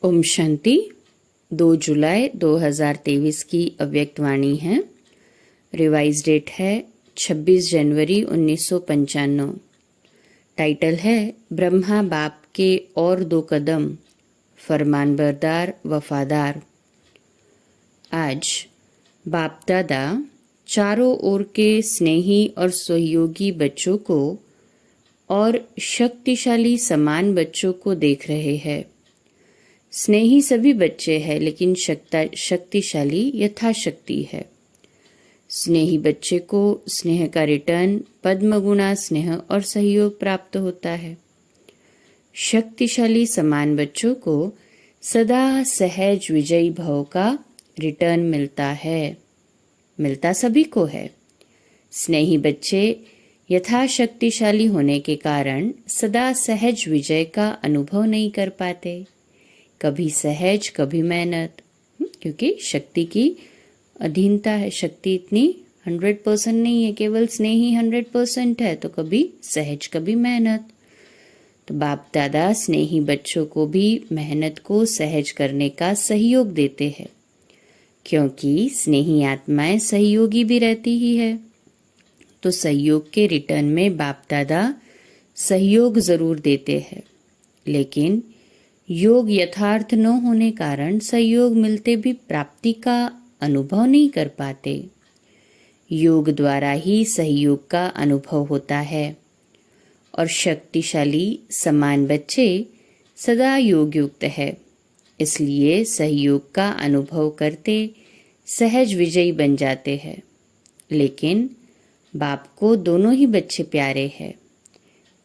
ओम शांति। 2 जुलाई 2023 की अव्यक्त वाणी है। रिवाइज डेट है 26 जनवरी 1995। टाइटल है ब्रह्मा बाप के और 2 कदम, फरमानबरदार वफादार। आज बाप दादा चारों ओर के स्नेही और सहयोगी बच्चों को और शक्तिशाली समान बच्चों को देख रहे हैं। स्नेही सभी बच्चे हैं, लेकिन शक्तिशाली यथाशक्ति है। स्नेही बच्चे को स्नेह का रिटर्न पद्म गुणा स्नेह और सहयोग प्राप्त होता है। शक्तिशाली समान बच्चों को सदा सहज विजयी भाव का रिटर्न मिलता सभी को है। स्नेही बच्चे यथाशक्तिशाली होने के कारण सदा सहज विजय का अनुभव नहीं कर पाते। कभी सहज कभी मेहनत, क्योंकि शक्ति की अधीनता है। शक्ति इतनी 100% नहीं है, केवल स्नेही 100% है, तो कभी सहज कभी मेहनत। तो बाप दादा स्नेही बच्चों को भी मेहनत को सहज करने का सहयोग देते हैं, क्योंकि स्नेही आत्माएं सहयोगी भी रहती ही है। तो सहयोग के रिटर्न में बाप दादा सहयोग जरूर देते हैं, लेकिन योग यथार्थ न होने कारण सहयोग मिलते भी प्राप्ति का अनुभव नहीं कर पाते। योग द्वारा ही सहयोग का अनुभव होता है और शक्तिशाली समान बच्चे सदा योग युक्त है, इसलिए सहयोग का अनुभव करते सहज विजयी बन जाते हैं। लेकिन बाप को दोनों ही बच्चे प्यारे हैं।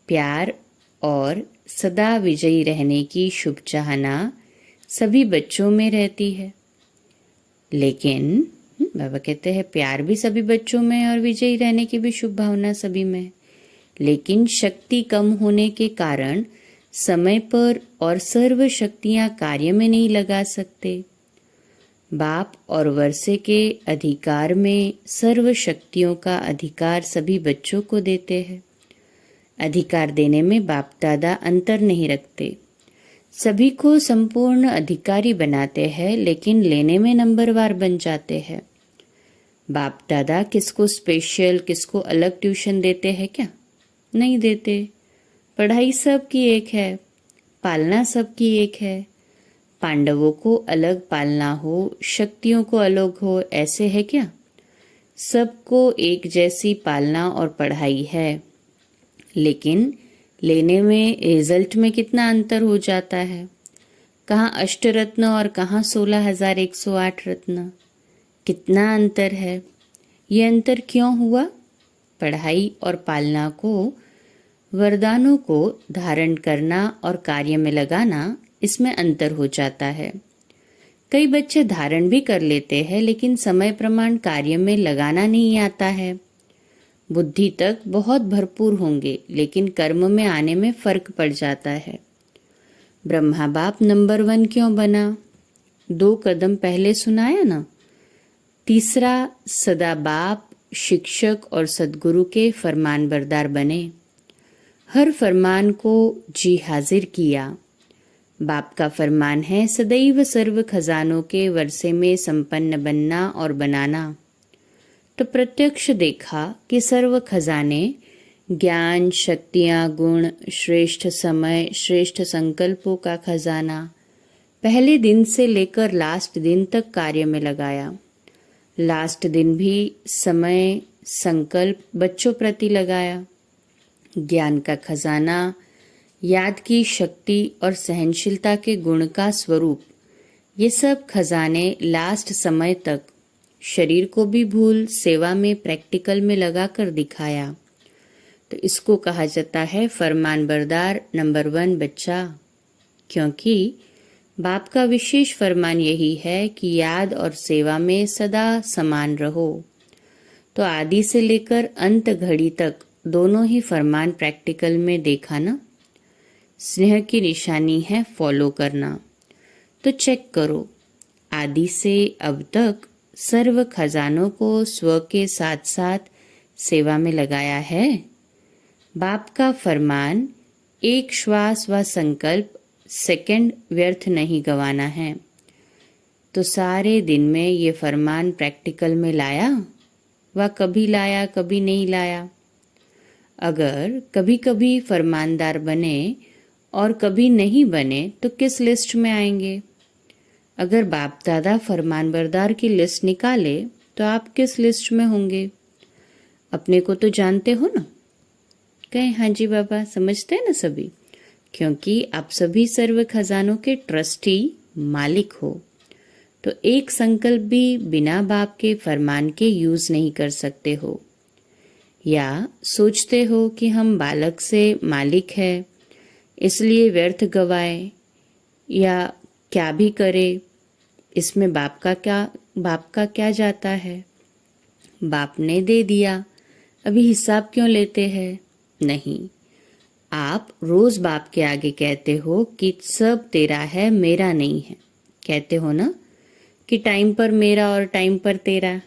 प्यार और सदा विजयी रहने की शुभ चाहना सभी बच्चों में रहती है। लेकिन बाबा कहते हैं प्यार भी सभी बच्चों में है और विजयी रहने की भी शुभ भावना सभी में। लेकिन शक्ति कम होने के कारण समय पर और सर्व शक्तियां कार्य में नहीं लगा सकते। बाप और वर्षे के अधिकार में सर्व शक्तियों का अधिकार सभी बच्चों को देते हैं। अधिकार देने में बाप दादा अंतर नहीं रखते, सभी को संपूर्ण अधिकारी बनाते हैं, लेकिन लेने में नंबरवार बन जाते हैं। बाप दादा किसको स्पेशल किसको अलग ट्यूशन देते हैं क्या? नहीं देते। पढ़ाई सबकी एक है, पालना सबकी एक है। पांडवों को अलग पालना हो, शक्तियों को अलग हो, ऐसे है क्या? सबको एक जैसी पालना और पढ़ाई है, लेकिन लेने में रिजल्ट में कितना अंतर हो जाता है। कहाँ अष्टरत्न और कहाँ 16,108 रत्न, कितना अंतर है। ये अंतर क्यों हुआ? पढ़ाई और पालना को, वरदानों को धारण करना और कार्य में लगाना, इसमें अंतर हो जाता है। कई बच्चे धारण भी कर लेते हैं, लेकिन समय प्रमाण कार्य में लगाना नहीं आता है। बुद्धि तक बहुत भरपूर होंगे, लेकिन कर्म में आने में फर्क पड़ जाता है। ब्रह्मा बाप नंबर 1 क्यों बना? 2 कदम पहले सुनाया ना। तीसरा, सदा बाप शिक्षक और सदगुरु के फरमान बरदार बने। हर फरमान को जी हाजिर किया। बाप का फरमान है सदैव सर्व खजानों के वर्षे में संपन्न बनना और बनाना। तो प्रत्यक्ष देखा कि सर्व खजाने ज्ञान, शक्तियां, गुण, श्रेष्ठ समय, श्रेष्ठ संकल्पों का खजाना पहले दिन से लेकर लास्ट दिन तक कार्य में लगाया। लास्ट दिन भी समय, संकल्प बच्चों प्रति लगाया। ज्ञान का खजाना, याद की शक्ति और सहनशीलता के गुण का स्वरूप, ये सब खजाने लास्ट समय तक शरीर को भी भूल सेवा में प्रैक्टिकल में लगाकर दिखाया। तो इसको कहा जाता है फरमान बरदार नंबर 1 बच्चा, क्योंकि बाप का विशेष फरमान यही है कि याद और सेवा में सदा समान रहो। तो आदि से लेकर अंत घड़ी तक दोनों ही फरमान प्रैक्टिकल में देखा ना। स्नेह की निशानी है फॉलो करना। तो चेक करो, आदि से अब तक सर्व खजानों को स्व के साथ साथ सेवा में लगाया है। बाप का फरमान एक श्वास व संकल्प सेकंड व्यर्थ नहीं गंवाना है। तो सारे दिन में ये फरमान प्रैक्टिकल में लाया व कभी लाया कभी नहीं लाया। अगर कभी कभी फरमानदार बने और कभी नहीं बने तो किस लिस्ट में आएंगे? अगर बाप दादा फरमानबरदार की लिस्ट निकाले तो आप किस लिस्ट में होंगे? अपने को तो जानते हो ना? कहें हाँ जी बाबा, समझते हैं ना सभी? क्योंकि आप सभी सर्व खजानों के ट्रस्टी मालिक हो। तो एक संकल्प भी बिना बाप के फरमान के यूज नहीं कर सकते हो। या सोचते हो कि हम बालक से मालिक है इसलिए व्यर्थ गवाए या क्या भी करे, इसमें बाप का क्या जाता है? बाप ने दे दिया, अभी हिसाब क्यों लेते हैं? नहीं, आप रोज बाप के आगे कहते हो कि सब तेरा है, मेरा नहीं है। कहते हो ना कि टाइम पर मेरा और टाइम पर तेरा।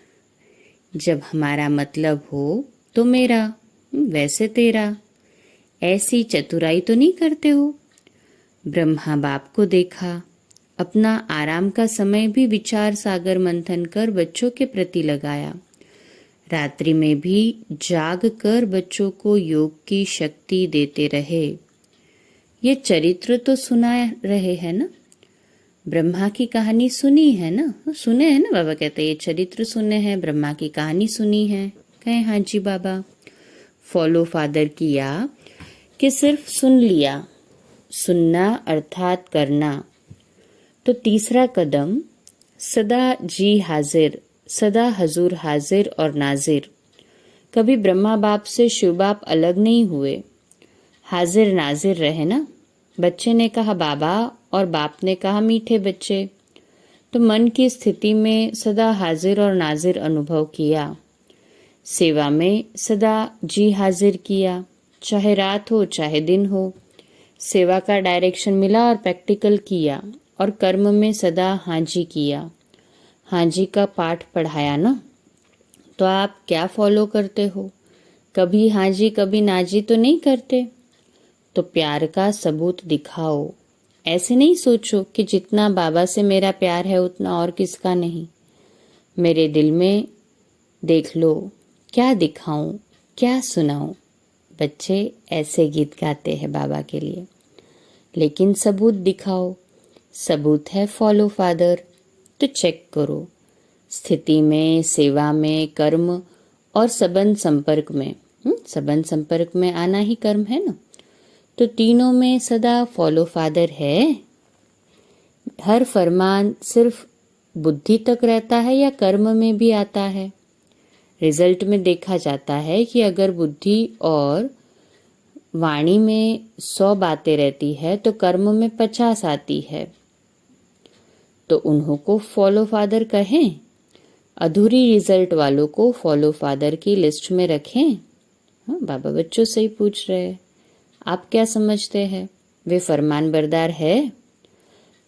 जब हमारा मतलब हो तो मेरा, वैसे तेरा। ऐसी चतुराई तो नहीं करते हो। ब्रह्मा बाप को देखा, अपना आराम का समय भी विचार सागर मंथन कर बच्चों के प्रति लगाया। रात्रि में भी जाग कर बच्चों को योग की शक्ति देते रहे। ये चरित्र तो सुना रहे हैं ना? ब्रह्मा की कहानी सुनी है ना? सुने हैं ना बाबा? कहते हैं ये चरित्र सुने हैं, ब्रह्मा की कहानी सुनी है। कहें हाँ जी बाबा। फॉलो फादर किया कि सिर्फ सुन लिया? सुनना अर्थात करना। तो तीसरा कदम सदा जी हाजिर, सदा हजूर हाजिर और नाजिर। कभी ब्रह्मा बाप से शिव बाप अलग नहीं हुए, हाजिर नाजिर रहे ना। बच्चे ने कहा बाबा और बाप ने कहा मीठे बच्चे। तो मन की स्थिति में सदा हाजिर और नाजिर अनुभव किया। सेवा में सदा जी हाजिर किया, चाहे रात हो चाहे दिन हो। सेवा का डायरेक्शन मिला और प्रैक्टिकल किया। और कर्म में सदा हाँ जी किया। हाँ जी का पाठ पढ़ाया ना, तो आप क्या फॉलो करते हो? कभी हाँ जी कभी ना जी तो नहीं करते। तो प्यार का सबूत दिखाओ। ऐसे नहीं सोचो कि जितना बाबा से मेरा प्यार है उतना और किसका नहीं। मेरे दिल में देख लो, क्या दिखाऊं, क्या सुनाऊं? बच्चे ऐसे गीत गाते हैं बाबा के लिए, लेकिन सबूत दिखाओ। सबूत है फॉलो फादर। तो चेक करो, स्थिति में, सेवा में, कर्म और संबंध संपर्क में। संबंध संपर्क में आना ही कर्म है ना? तो तीनों में सदा फॉलो फादर है। हर फरमान सिर्फ बुद्धि तक रहता है या कर्म में भी आता है? रिजल्ट में देखा जाता है कि अगर बुद्धि और वाणी में 100 बातें रहती है तो कर्म में 50 आती है। तो उन्हों को फॉलो फादर कहें, अधूरी रिजल्ट वालों को फॉलो फादर की लिस्ट में रखें? हाँ, बाबा बच्चों से ही पूछ रहे हैं। आप क्या समझते हैं? वे फरमान बरदार है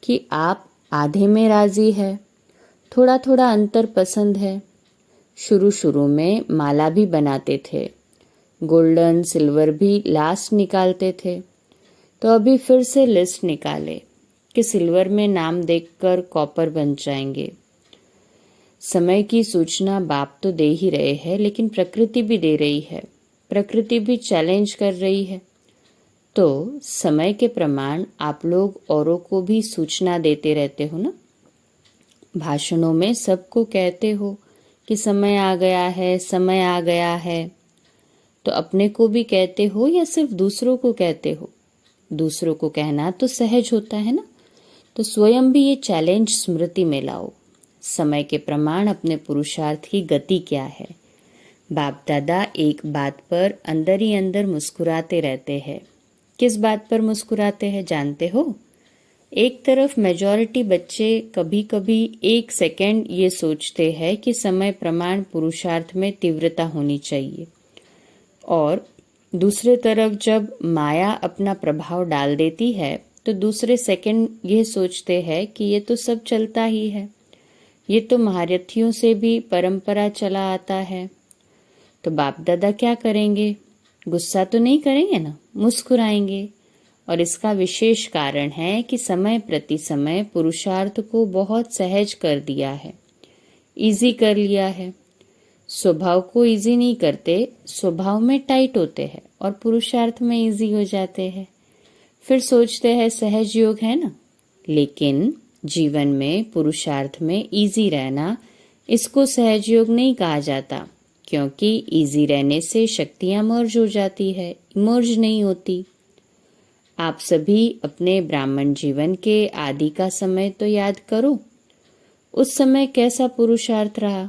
कि आप आधे में राजी है, थोड़ा थोड़ा अंतर पसंद है? शुरू शुरू में माला भी बनाते थे, गोल्डन सिल्वर भी लास्ट निकालते थे। तो अभी फिर से लिस्ट निकाले कि सिल्वर में नाम देखकर कॉपर बन जाएंगे। समय की सूचना बाप तो दे ही रहे हैं, लेकिन प्रकृति भी दे रही है, प्रकृति भी चैलेंज कर रही है। तो समय के प्रमाण आप लोग औरों को भी सूचना देते रहते हो ना। भाषणों में सबको कहते हो कि समय आ गया है, समय आ गया है। तो अपने को भी कहते हो या सिर्फ दूसरों को कहते हो? दूसरों को कहना तो सहज होता है ना। तो स्वयं भी ये चैलेंज स्मृति में लाओ। समय के प्रमाण अपने पुरुषार्थ की गति क्या है? बाप दादा एक बात पर अंदर ही अंदर मुस्कुराते रहते हैं। किस बात पर मुस्कुराते हैं जानते हो? एक तरफ मेजॉरिटी बच्चे कभी कभी 1 सेकेंड ये सोचते हैं कि समय प्रमाण पुरुषार्थ में तीव्रता होनी चाहिए, और दूसरे तरफ जब माया अपना प्रभाव डाल देती है तो दूसरे सेकंड ये सोचते हैं कि ये तो सब चलता ही है, ये तो महारथियों से भी परंपरा चला आता है। तो बाप दादा क्या करेंगे? गुस्सा तो नहीं करेंगे ना, मुस्कुराएंगे और इसका विशेष कारण है कि समय प्रति समय पुरुषार्थ को बहुत सहज कर दिया है, इजी कर लिया है। स्वभाव को इजी नहीं करते, स्वभाव में टाइट होते हैं और पुरुषार्थ में इजी हो जाते हैं। फिर सोचते हैं सहज योग है ना, लेकिन जीवन में पुरुषार्थ में इजी रहना, इसको सहज योग नहीं कहा जाता, क्योंकि इजी रहने से शक्तियां मर्ज हो जाती है, इमर्ज नहीं होती। आप सभी अपने ब्राह्मण जीवन के आदि का समय तो याद करो। उस समय कैसा पुरुषार्थ रहा?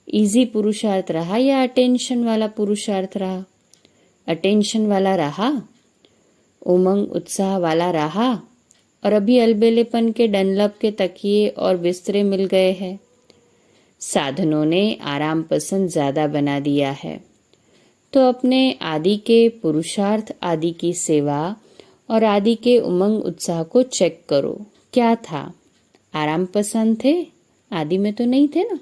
इजी पुरुषार्थ रहा या अटेंशन वाला पुरुषार्थ रहा? अटेंशन वाला रहा, उमंग उत्साह वाला रहा, और अभी अलबेलेपन के डनलप के तकिए और बिस्तरे मिल गए हैं। साधनों ने आराम पसंद ज्यादा बना दिया है। तो अपने आदि के पुरुषार्थ, आदि की सेवा और आदि के उमंग उत्साह को चेक करो। क्या था? आराम पसंद थे? आदि में तो नहीं थे ना।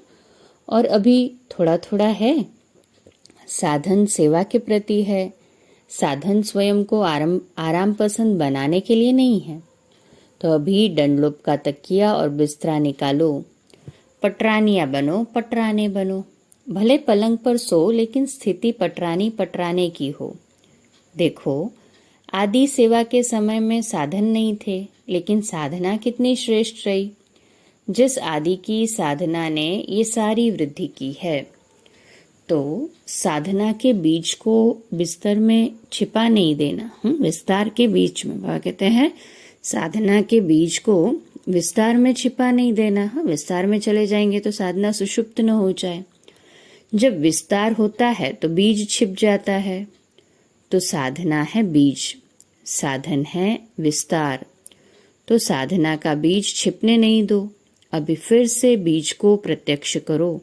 और अभी थोड़ा थोड़ा है। साधन सेवा के प्रति है, साधन स्वयं को आराम पसंद बनाने के लिए नहीं है। तो अभी डंडलोप का तकिया और बिस्तरा निकालो, पटरानिया बनो, पटराने बनो। भले पलंग पर सो, लेकिन स्थिति पटराने की हो। देखो, आदि सेवा के समय में साधन नहीं थे, लेकिन साधना कितनी श्रेष्ठ रही। जिस आदि की साधना ने ये सारी वृद्धि की है। तो साधना के बीज को बिस्तर में छिपा नहीं देना। विस्तार के बीच में, बाबा कहते हैं साधना के बीज को विस्तार में छिपा नहीं देना। विस्तार में चले जाएंगे तो साधना सुषुप्त न हो जाए। जब विस्तार होता है तो बीज छिप जाता है। तो साधना है बीज, साधन है विस्तार। तो साधना का बीज छिपने नहीं दो। अभी फिर से बीज को प्रत्यक्ष करो।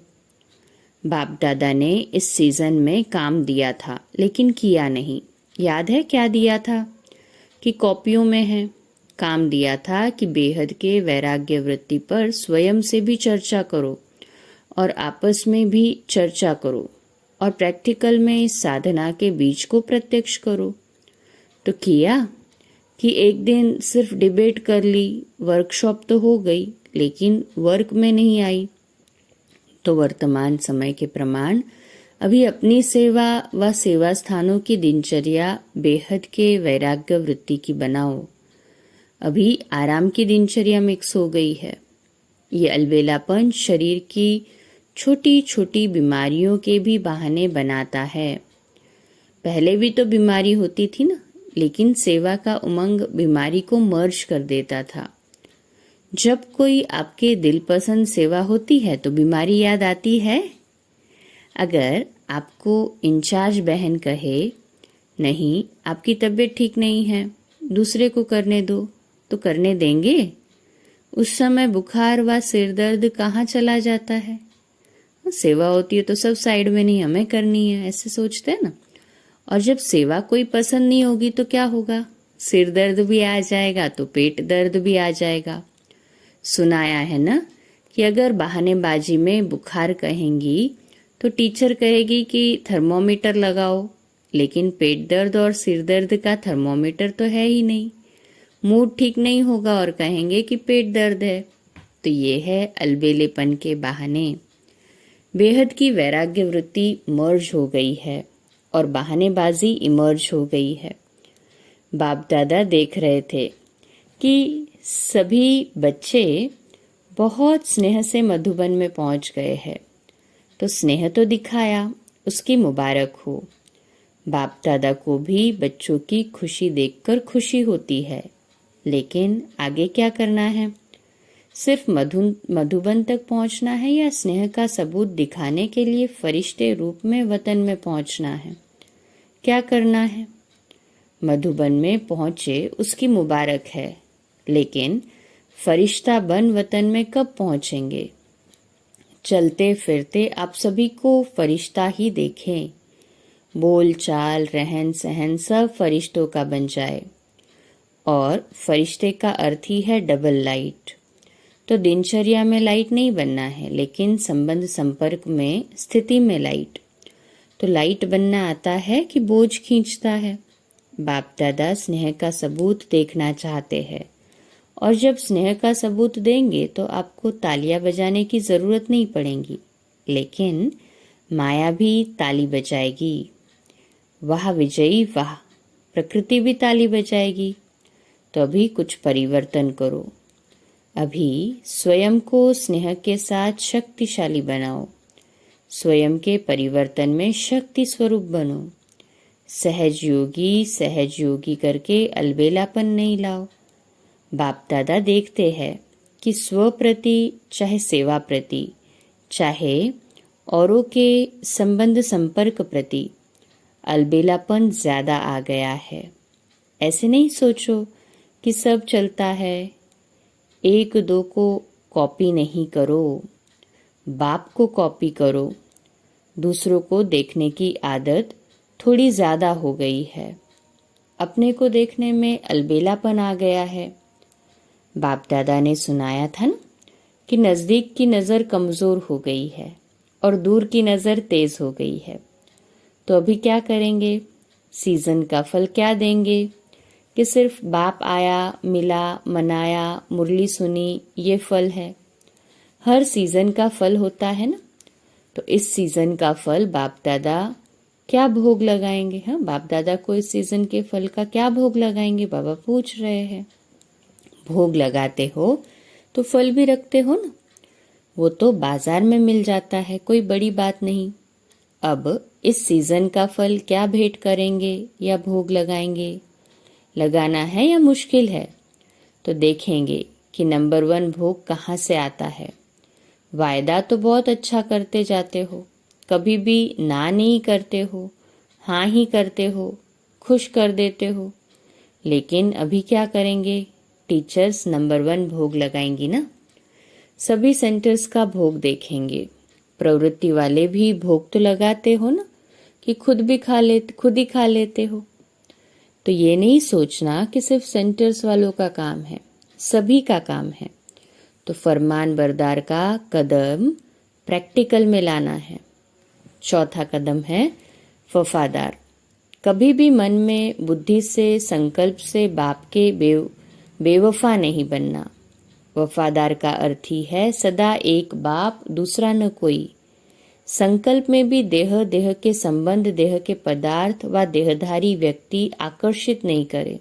बाप दादा ने इस सीजन में काम दिया था, लेकिन किया नहीं। याद है क्या दिया था? कि कॉपियों में है। काम दिया था कि बेहद के वैराग्य वृत्ति पर स्वयं से भी चर्चा करो और आपस में भी चर्चा करो और प्रैक्टिकल में इस साधना के बीज को प्रत्यक्ष करो। तो किया कि एक दिन सिर्फ डिबेट कर ली, वर्कशॉप तो हो गई, लेकिन वर्क में नहीं आई। तो वर्तमान समय के प्रमाण अभी अपनी सेवा व सेवा स्थानों की दिनचर्या बेहद के वैराग्य वृत्ति की बनाओ। अभी आराम की दिनचर्या मिक्स हो गई है। ये अलबेलापन शरीर की छोटी छोटी बीमारियों के भी बहाने बनाता है। पहले भी तो बीमारी होती थी ना, लेकिन सेवा का उमंग बीमारी को मर्ज कर देता था। जब कोई आपके दिल पसंद सेवा होती है तो बीमारी याद आती है। अगर आपको इंचार्ज बहन कहे, नहीं आपकी तबीयत ठीक नहीं है, दूसरे को करने दो, तो करने देंगे? उस समय बुखार व सिर दर्द कहाँ चला जाता है? सेवा होती है तो सब साइड में, नहीं हमें करनी है, ऐसे सोचते हैं ना। और जब सेवा कोई पसंद नहीं होगी तो क्या होगा? सिर दर्द भी आ जाएगा तो पेट दर्द भी आ जाएगा। सुनाया है ना कि अगर बहानेबाजी में बुखार कहेंगी तो टीचर कहेगी कि थर्मोमीटर लगाओ, लेकिन पेट दर्द और सिर दर्द का थर्मोमीटर तो है ही नहीं। मूड ठीक नहीं होगा और कहेंगे कि पेट दर्द है। तो ये है अलबेलेपन के बहाने। बेहद की वैराग्य वृत्ति मर्ज हो गई है और बहानेबाजी इमर्ज हो गई है। बाप दादा देख रहे थे कि सभी बच्चे बहुत स्नेह से मधुबन में पहुंच गए हैं, तो स्नेह तो दिखाया, उसकी मुबारक हो। बाप दादा को भी बच्चों की खुशी देखकर खुशी होती है, लेकिन आगे क्या करना है? सिर्फ मधुबन तक पहुंचना है या स्नेह का सबूत दिखाने के लिए फरिश्ते रूप में वतन में पहुंचना है? क्या करना है? मधुबन में पहुंचे उसकी मुबारक है, लेकिन फरिश्ता बन वतन में कब पहुंचेंगे? चलते फिरते आप सभी को फरिश्ता ही देखें। बोल चाल रहन सहन सब फरिश्तों का बन जाए। और फरिश्ते का अर्थ ही है डबल लाइट। तो दिनचर्या में लाइट नहीं बनना है, लेकिन संबंध संपर्क में स्थिति में लाइट। तो लाइट बनना आता है कि बोझ खींचता है? बाप दादा स्नेह का सबूत देखना चाहते हैं, और जब स्नेह का सबूत देंगे तो आपको तालियां बजाने की जरूरत नहीं पड़ेगी, लेकिन माया भी ताली बजाएगी। वाह विजयी वाह, प्रकृति भी ताली बजाएगी। तो अभी कुछ परिवर्तन करो। अभी स्वयं को स्नेह के साथ शक्तिशाली बनाओ। स्वयं के परिवर्तन में शक्ति स्वरूप बनो। सहज योगी करके अलबेलापन नहीं लाओ। बाप दादा देखते हैं कि स्व प्रति, चाहे सेवा प्रति, चाहे औरों के संबंध संपर्क प्रति अलबेलापन ज्यादा आ गया है। ऐसे नहीं सोचो कि सब चलता है। एक दो को कॉपी नहीं करो, बाप को कॉपी करो। दूसरों को देखने की आदत थोड़ी ज्यादा हो गई है। अपने को देखने में अलबेलापन आ गया है। बाप दादा ने सुनाया था ना कि नजदीक की नजर कमजोर हो गई है और दूर की नजर तेज हो गई है। तो अभी क्या करेंगे? सीजन का फल क्या देंगे कि सिर्फ बाप आया, मिला, मनाया, मुरली सुनी, ये फल है। हर सीजन का फल होता है ना। तो इस सीजन का फल बाप दादा क्या भोग लगाएंगे? हाँ, बाप दादा को इस सीजन के फल का क्या भोग लगाएंगे? बाबा पूछ रहे हैं। भोग लगाते हो तो फल भी रखते हो ना, वो तो बाजार में मिल जाता है, कोई बड़ी बात नहीं। अब इस सीजन का फल क्या भेंट करेंगे या भोग लगाएंगे? लगाना है या मुश्किल है? तो देखेंगे कि नंबर 1 भोग कहाँ से आता है। वायदा तो बहुत अच्छा करते जाते हो, कभी भी ना नहीं करते हो, हाँ ही करते हो, खुश कर देते हो। लेकिन अभी क्या करेंगे? टीचर्स नंबर 1 भोग लगाएंगी ना। सभी सेंटर्स का भोग देखेंगे। प्रवृत्ति वाले भी भोग तो लगाते हो ना, कि खुद ही खा लेते हो। तो ये नहीं सोचना कि सिर्फ सेंटर्स वालों का काम है, सभी का काम है। तो फरमान बरदार का कदम प्रैक्टिकल में लाना है। चौथा कदम है वफादार। कभी भी मन में, बुद्धि से, संकल्प से बाप के बेवफा नहीं बनना। वफादार का अर्थ ही है सदा एक बाप, दूसरा न कोई। संकल्प में भी देह के संबंध, देह के पदार्थ व देहधारी व्यक्ति आकर्षित नहीं करे।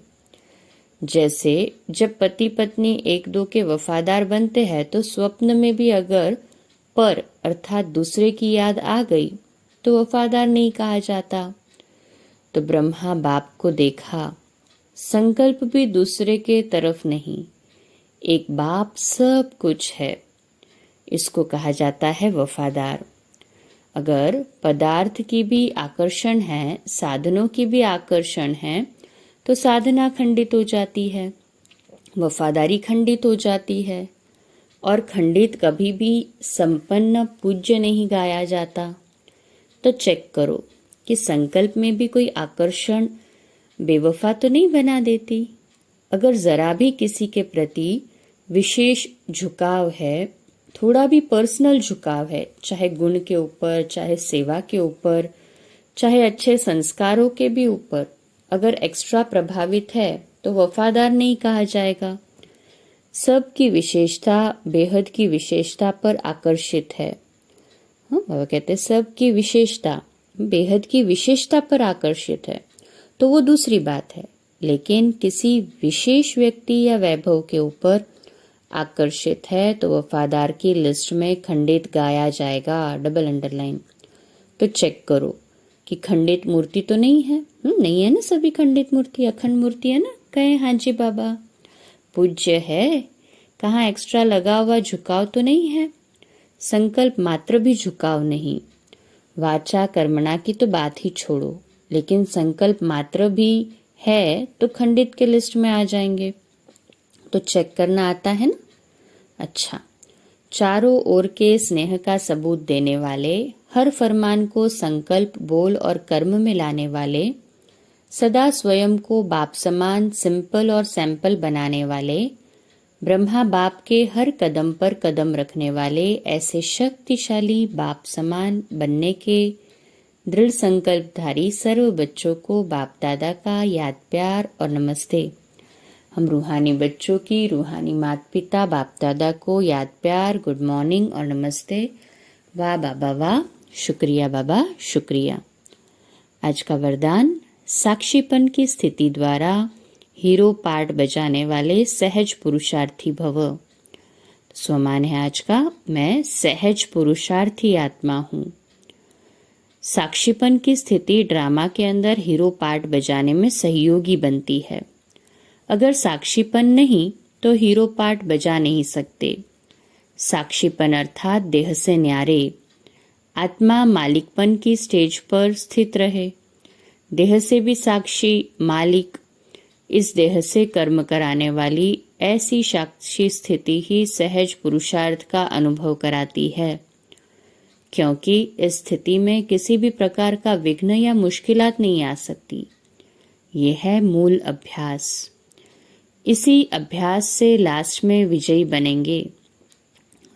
जैसे जब पति पत्नी एक दो के वफादार बनते हैं तो स्वप्न में भी अगर पर अर्थात दूसरे की याद आ गई तो वफादार नहीं कहा जाता। तो ब्रह्मा बाप को देखा, संकल्प भी दूसरे के तरफ नहीं, एक बाप सब कुछ है। इसको कहा जाता है वफादार। अगर पदार्थ की भी आकर्षण है, साधनों की भी आकर्षण है, तो साधना खंडित हो जाती है, वफादारी खंडित हो जाती है। और खंडित कभी भी संपन्न पूज्य नहीं गाया जाता। तो चेक करो कि संकल्प में भी कोई आकर्षण बेवफा तो नहीं बना देती। अगर जरा भी किसी के प्रति विशेष झुकाव है, थोड़ा भी पर्सनल झुकाव है, चाहे गुण के ऊपर, चाहे सेवा के ऊपर, चाहे अच्छे संस्कारों के भी ऊपर, अगर एक्स्ट्रा प्रभावित है तो वफादार नहीं कहा जाएगा। सबकी विशेषता बेहद की विशेषता पर आकर्षित है। बाबा कहते हैं सबकी विशेषता बेहद की विशेषता पर आकर्षित है, तो वो दूसरी बात है। लेकिन किसी विशेष व्यक्ति या वैभव के ऊपर आकर्षित है तो वफादार की लिस्ट में खंडित गाया जाएगा, डबल अंडरलाइन। तो चेक करो कि खंडित मूर्ति तो नहीं है। नहीं है ना, सभी खंडित मूर्ति, अखंड मूर्ति है ना। कहे हाँ जी बाबा, पूज्य है, कहाँ एक्स्ट्रा लगा हुआ झुकाव तो नहीं है। संकल्प मात्र भी झुकाव नहीं। वाचा कर्मणा की तो बात ही छोड़ो, लेकिन संकल्प मात्र भी है तो खंडित के लिस्ट में आ जाएंगे। तो चेक करना आता है ना। अच्छा, चारों ओर के स्नेह का सबूत देने वाले, हर फरमान को संकल्प, बोल और कर्म में लाने वाले, सदा स्वयं को बाप समान, सिंपल और सैंपल बनाने वाले, ब्रह्मा बाप के हर कदम पर कदम रखने वाले, ऐसे शक्तिशाली बाप समान बनने के दृढ़ संकल्पधारी सर्व बच्चों को बाप दादा का याद प्यार और नमस्ते। हम रूहानी बच्चों की रूहानी माता पिता बाप दादा को याद प्यार, गुड मॉर्निंग और नमस्ते। वाह बाबा वाह, शुक्रिया बाबा शुक्रिया। आज का वरदान, साक्षीपन की स्थिति द्वारा हीरो पार्ट बजाने वाले सहज पुरुषार्थी भव। स्वमान है आज का, मैं सहज पुरुषार्थी आत्मा हूँ। साक्षीपन की स्थिति ड्रामा के अंदर हीरो पार्ट बजाने में सहयोगी बनती है। अगर साक्षीपन नहीं तो हीरो पार्ट बजा नहीं सकते। साक्षीपन अर्थात देह से न्यारे, आत्मा मालिकपन की स्टेज पर स्थित रहे। देह से भी साक्षी, मालिक, इस देह से कर्म कराने वाली ऐसी साक्षी स्थिति ही सहज पुरुषार्थ का अनुभव कराती है, क्योंकि इस स्थिति में किसी भी प्रकार का विघ्न या मुश्किलात नहीं आ सकती। ये है मूल अभ्यास। इसी अभ्यास से लास्ट में विजयी बनेंगे।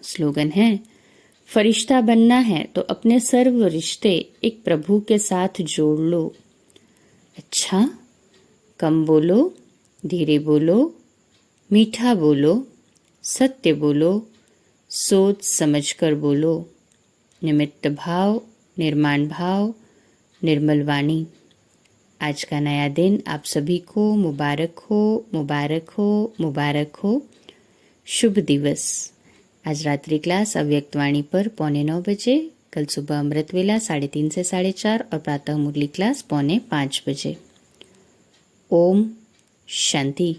स्लोगन है, फरिश्ता बनना है तो अपने सर्व रिश्ते एक प्रभु के साथ जोड़ लो। अच्छा, कम बोलो, धीरे बोलो, मीठा बोलो, सत्य बोलो, सोच समझकर बोलो। निमित्त भाव, निर्माण भाव, निर्मल वाणी। आज का नया दिन आप सभी को मुबारक हो, मुबारक हो, मुबारक हो। शुभ दिवस। आज रात्रि क्लास अव्यक्त वाणी पर 9:15 बजे, कल सुबह अमृत वेला 3:30 से 4:30 और प्रातः मुरली क्लास 4:45 बजे। ओम शांति।